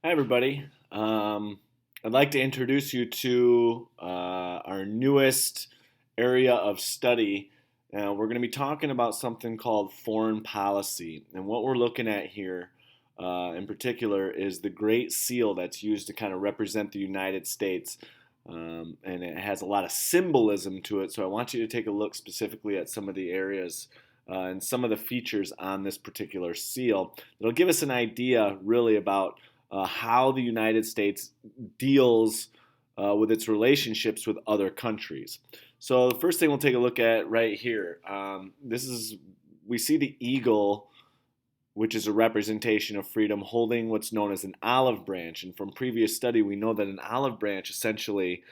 Hi, everybody. I'd like to introduce you to our newest area of study. We're going to be talking about something called foreign policy. And what we're looking at here, in particular, is the Great Seal that's used to kind of represent the United States. And it has a lot of symbolism to it. So I want you to take a look specifically at some of the areas and some of the features on this particular seal. It'll give us an idea, really, about how the United States deals with its relationships with other countries. So the first thing we'll take a look at right here. We see the eagle, which is a representation of freedom, holding what's known as an olive branch. And from previous study, we know that an olive branch essentially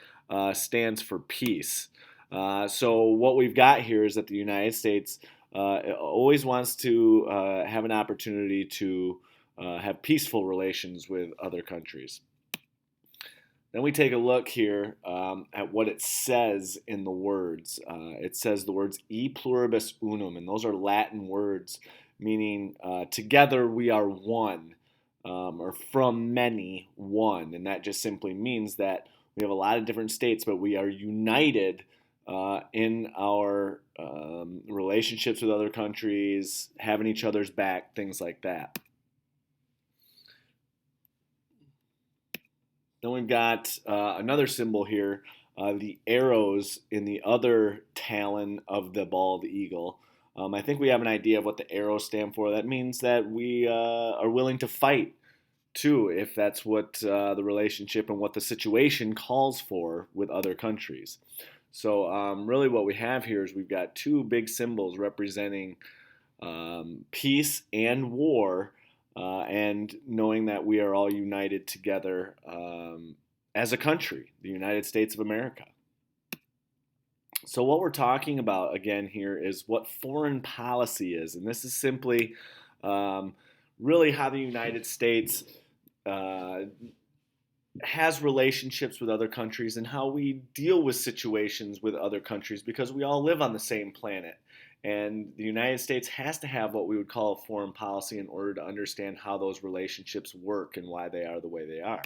stands for peace. So what we've got here is that the United States always wants to have an opportunity to have peaceful relations with other countries. Then we take a look here at what it says in the words. It says the words e pluribus unum, and those are Latin words meaning together we are one, or from many one. And that just simply means that we have a lot of different states, but we are united in our relationships with other countries, having each other's back, things like that. Then we've got another symbol here, the arrows in the other talon of the bald eagle. I think we have an idea of what the arrows stand for. That means that we are willing to fight too, if that's what the relationship and what the situation calls for with other countries. So, really, what we have here is we've got two big symbols representing peace and war, and knowing that we are all united together as a country, the United States of America. So, what we're talking about again here is what foreign policy is, and this is simply um, really how the United States uh, has relationships with other countries and how we deal with situations with other countries because we all live on the same planet. And the United States has to have what we would call a foreign policy in order to understand how those relationships work and why they are the way they are.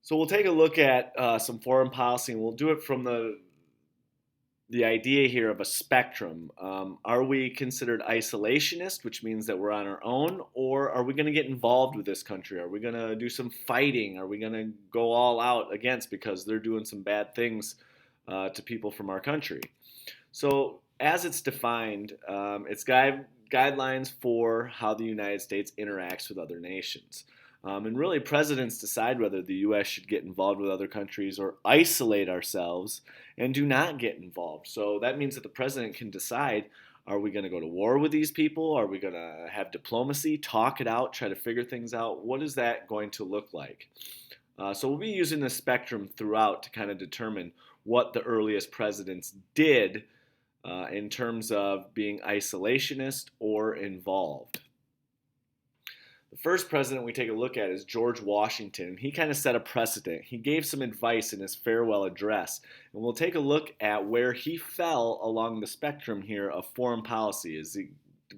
So we'll take a look at some foreign policy, and we'll do it from the idea here of a spectrum. Are we considered isolationist, which means that we're on our own, or are we going to get involved with this country? Are we going to do some fighting? Are we going to go all out against because they're doing some bad things to people from our country? So, as it's defined, it's guidelines for how the United States interacts with other nations. And really, presidents decide whether the U.S. should get involved with other countries or isolate ourselves and do not get involved. So that means that the president can decide, are we going to go to war with these people? Are we going to have diplomacy, talk it out, try to figure things out? What is that going to look like? So we'll be using this spectrum throughout to kind of determine what the earliest presidents did in terms of being isolationist or involved. The first president we take a look at is George Washington, and he kind of set a precedent. He gave some advice in his farewell address, and we'll take a look at where he fell along the spectrum here of foreign policy.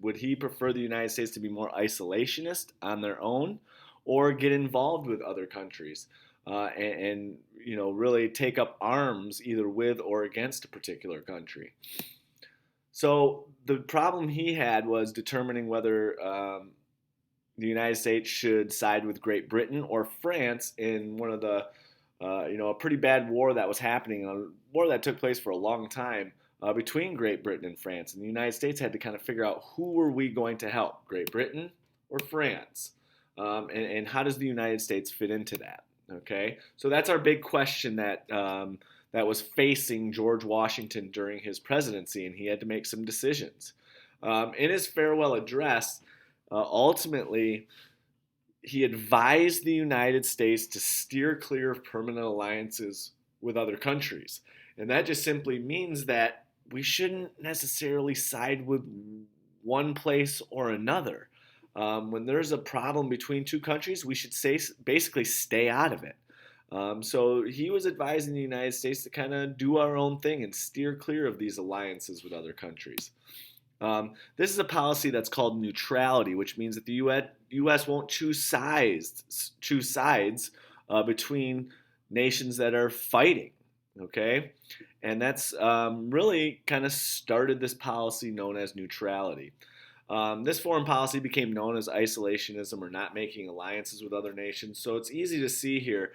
Would he prefer the United States to be more isolationist on their own, or get involved with other countries and really take up arms either with or against a particular country? So the problem he had was determining whether the United States should side with Great Britain or France in one of the, a pretty bad war that was happening, a war that took place for a long time between Great Britain and France. And the United States had to kind of figure out who were we going to help, Great Britain or France? And how does the United States fit into that? Okay, so that's our big question that was facing George Washington during his presidency, and he had to make some decisions. In his farewell address, ultimately, he advised the United States to steer clear of permanent alliances with other countries. And that just simply means that we shouldn't necessarily side with one place or another. When there's a problem between two countries, we should basically stay out of it. So he was advising the United States to kind of do our own thing and steer clear of these alliances with other countries. This is a policy that's called neutrality, which means that the U.S. won't choose sides between nations that are fighting. Okay, and that's really kind of started this policy known as neutrality. This foreign policy became known as isolationism or not making alliances with other nations. So it's easy to see here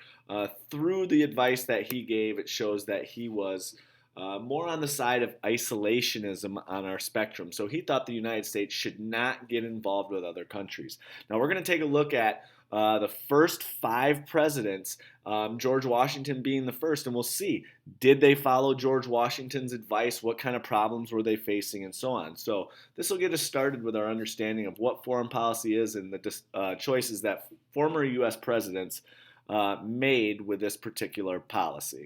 through the advice that he gave, it shows that he was more on the side of isolationism on our spectrum. So he thought the United States should not get involved with other countries. Now we're going to take a look at the first 5 presidents, George Washington being the first, and we'll see, did they follow George Washington's advice? What kind of problems were they facing, and so on. So this will get us started with our understanding of what foreign policy is and the choices that former U.S. presidents made with this particular policy.